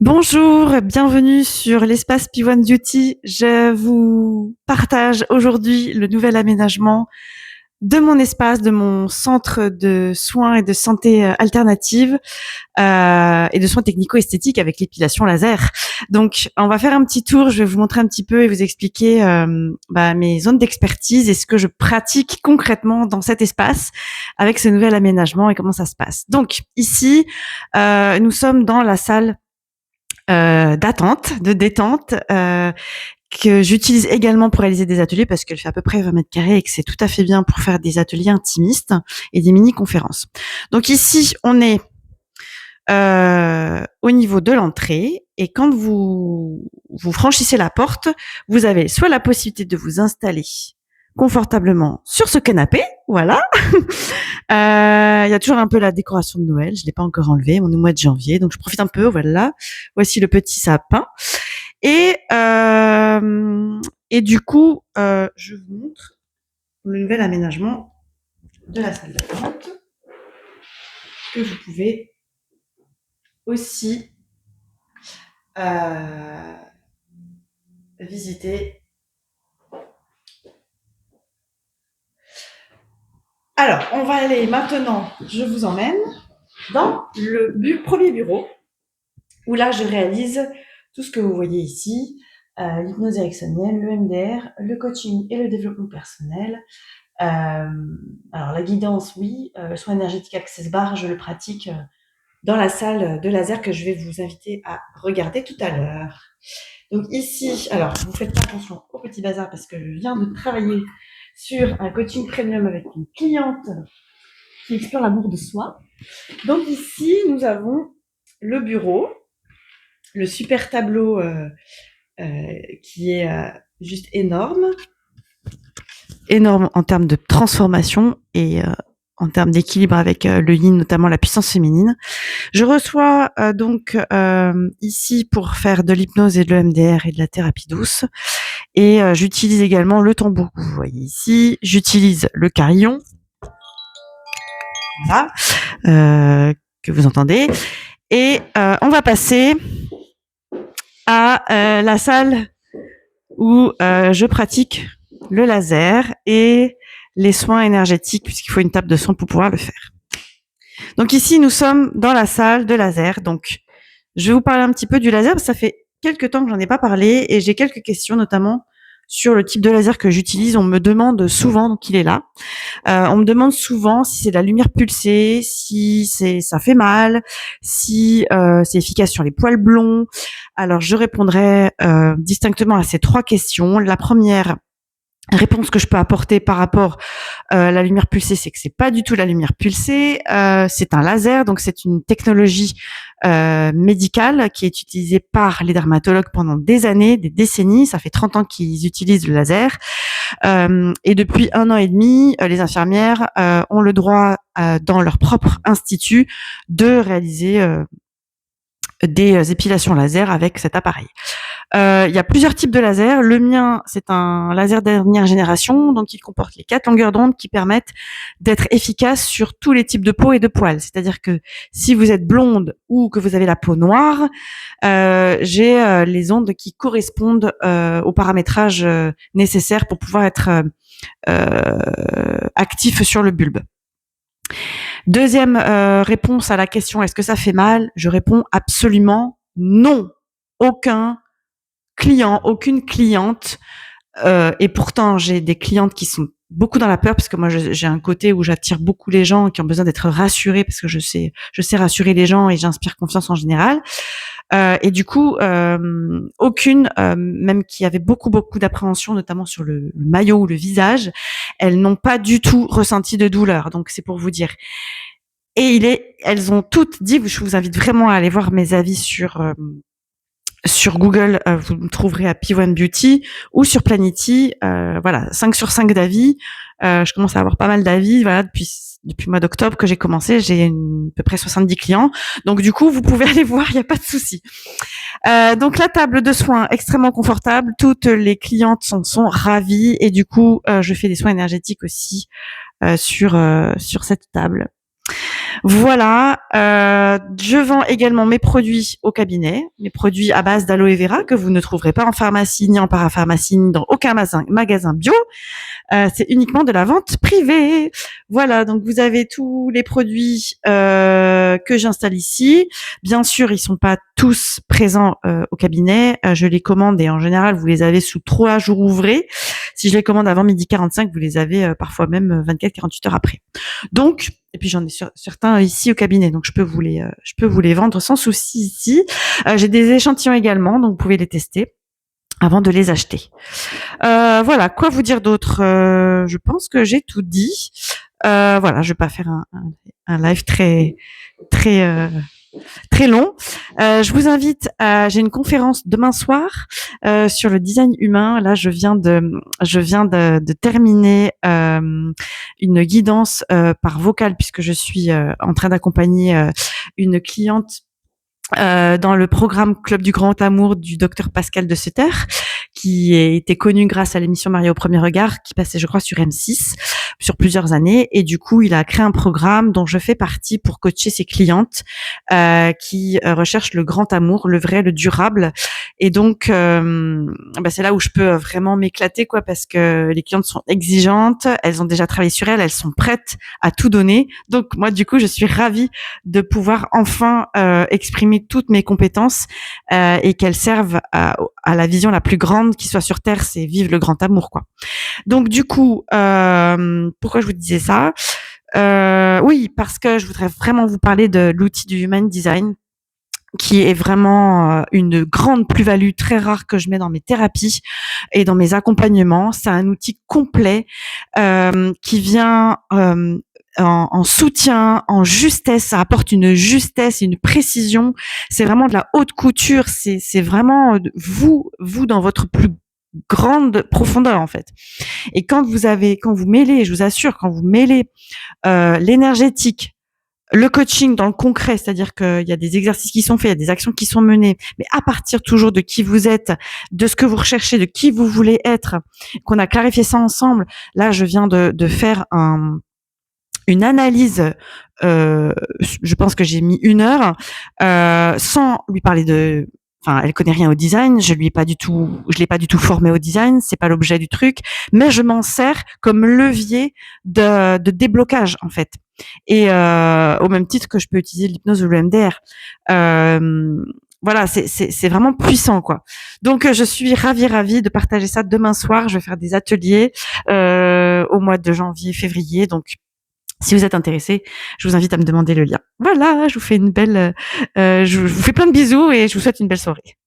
Bonjour, bienvenue sur l'espace P1 Beauty. Je vous partage aujourd'hui le nouvel aménagement de mon espace, de mon centre de soins et de santé alternative et de soins technico-esthétiques avec l'épilation laser. Donc, on va faire un petit tour. Je vais vous montrer un petit peu et vous expliquer mes zones d'expertise et ce que je pratique concrètement dans cet espace avec ce nouvel aménagement et comment ça se passe. Donc, ici, nous sommes dans la salle d'attente, de détente, que j'utilise également pour réaliser des ateliers parce qu'elle fait à peu près 20 mètres carrés et que c'est tout à fait bien pour faire des ateliers intimistes et des mini-conférences. Donc ici, on est au niveau de l'entrée et quand vous franchissez la porte, vous avez soit la possibilité de vous installer confortablement sur ce canapé, voilà. Il y a toujours un peu la décoration de Noël, je l'ai pas encore enlevé, on est au mois de janvier, donc je profite un peu, voilà. Voici le petit sapin. Et du coup, je vous montre le nouvel aménagement de la salle d'attente que vous pouvez aussi visiter. Alors, on va aller maintenant, je vous emmène dans le premier bureau où là, je réalise tout ce que vous voyez ici, l'hypnose ericksonienne, le MDR, le coaching et le développement personnel. Alors, la guidance, oui, le soin énergétique Access Bar, je le pratique dans la salle de laser que je vais vous inviter à regarder tout à l'heure. Donc ici, alors, vous faites pas attention au petit bazar parce que je viens de travailler sur un coaching premium avec une cliente qui explore l'amour de soi. Donc ici, nous avons le bureau, le super tableau qui est juste énorme en termes de transformation et en termes d'équilibre avec le yin, notamment la puissance féminine. Je reçois donc ici pour faire de l'hypnose et de l'EMDR et de la thérapie douce. Et j'utilise également le tambour que vous voyez ici. J'utilise le carillon, voilà, que vous entendez. Et on va passer à la salle où je pratique le laser et les soins énergétiques, puisqu'il faut une table de soins pour pouvoir le faire. Donc ici, nous sommes dans la salle de laser. Donc, je vais vous parler un petit peu du laser, parce que ça fait quelques temps que j'en ai pas parlé et j'ai quelques questions, notamment sur le type de laser que j'utilise. On me demande souvent, donc il est là, on me demande souvent si c'est de la lumière pulsée, si ça fait mal, si c'est efficace sur les poils blonds. Alors, je répondrai distinctement à ces trois questions. La première réponse que je peux apporter par rapport à la lumière pulsée, c'est que c'est pas du tout la lumière pulsée, c'est un laser, donc c'est une technologie médicale qui est utilisée par les dermatologues pendant des années, des décennies. Ça fait 30 ans qu'ils utilisent le laser. Et depuis 1 an et demi, les infirmières ont le droit, dans leur propre institut, de réaliser des épilations laser avec cet appareil. Il y a plusieurs types de lasers. Le mien, c'est un laser dernière génération, donc il comporte les 4 longueurs d'onde qui permettent d'être efficace sur tous les types de peau et de poils. C'est-à-dire que si vous êtes blonde ou que vous avez la peau noire, j'ai les ondes qui correspondent au paramétrage nécessaire pour pouvoir être actif sur le bulbe. Deuxième réponse à la question, est-ce que ça fait mal? Je réponds absolument non. Aucune cliente, et pourtant j'ai des clientes qui sont beaucoup dans la peur, parce que moi j'ai un côté où j'attire beaucoup les gens qui ont besoin d'être rassurés, parce que je sais rassurer les gens et j'inspire confiance en général. Et du coup, aucune, même qui avait beaucoup d'appréhension, notamment sur le maillot ou le visage, elles n'ont pas du tout ressenti de douleur. Donc c'est pour vous dire. Et elles ont toutes dit, je vous invite vraiment à aller voir mes avis sur Google, vous me trouverez à P1 Beauty ou sur Planety, voilà, 5 sur 5 d'avis. Je commence à avoir pas mal d'avis, voilà, depuis le mois d'octobre que j'ai commencé, j'ai à peu près 70 clients. Donc du coup, vous pouvez aller voir, il n'y a pas de souci. Donc la table de soins extrêmement confortable, toutes les clientes sont ravies et du coup, je fais des soins énergétiques aussi sur cette table. Voilà, je vends également mes produits au cabinet, mes produits à base d'aloe vera que vous ne trouverez pas en pharmacie, ni en parapharmacie, ni dans aucun magasin bio. C'est uniquement de la vente privée. Voilà, donc vous avez tous les produits que j'installe ici. Bien sûr, ils sont pas tous présents au cabinet. Je les commande et en général, vous les avez sous 3 jours ouvrés. Si je les commande avant 12h45, vous les avez parfois même 24-48 heures après. Donc, et puis j'en ai certains ici au cabinet, donc je peux vous les vendre sans souci ici. J'ai des échantillons également, donc vous pouvez les tester avant de les acheter. Voilà, quoi vous dire d'autre? Je pense que j'ai tout dit. Voilà, je vais pas faire un live très très long. Je vous invite j'ai une conférence demain soir sur le design humain. Là, je viens de terminer une guidance par vocal puisque je suis en train d'accompagner une cliente dans le programme Club du Grand Amour du docteur Pascal de Sutter, qui a été connu grâce à l'émission Marie au premier regard, qui passait, je crois, sur M6 sur plusieurs années. Et du coup, il a créé un programme dont je fais partie pour coacher ses clientes qui recherchent le grand amour, le vrai, le durable. Et donc, c'est là où je peux vraiment m'éclater, quoi, parce que les clientes sont exigeantes, elles ont déjà travaillé sur elles sont prêtes à tout donner. Donc, moi, du coup, je suis ravie de pouvoir enfin exprimer toutes mes compétences et qu'elles servent à la vision la plus grande qui soit sur Terre, c'est vivre le grand amour, quoi. Donc du coup, pourquoi je vous disais ça? Oui, parce que je voudrais vraiment vous parler de l'outil du Human Design, qui est vraiment une grande plus-value très rare que je mets dans mes thérapies et dans mes accompagnements. C'est un outil complet qui vient en soutien, en justesse, ça apporte une justesse, une précision. C'est vraiment de la haute couture. C'est vraiment vous dans votre plus grande profondeur en fait. Et quand vous mêlez, je vous assure, quand vous mêlez l'énergétique, le coaching dans le concret, c'est-à-dire qu'il y a des exercices qui sont faits, il y a des actions qui sont menées, mais à partir toujours de qui vous êtes, de ce que vous recherchez, de qui vous voulez être, qu'on a clarifié ça ensemble. Là, je viens de faire une analyse, je pense que j'ai mis 1 heure, sans lui parler de... Enfin, elle connaît rien au design, je l'ai pas du tout formée au design, c'est pas l'objet du truc, mais je m'en sers comme levier de déblocage, en fait. Et au même titre que je peux utiliser l'hypnose ou le MDR. Voilà, c'est vraiment puissant, quoi. Donc, je suis ravie de partager ça demain soir. Je vais faire des ateliers au mois de janvier, février. Donc, si vous êtes intéressé, je vous invite à me demander le lien. Voilà, je vous fais je vous fais plein de bisous et je vous souhaite une belle soirée.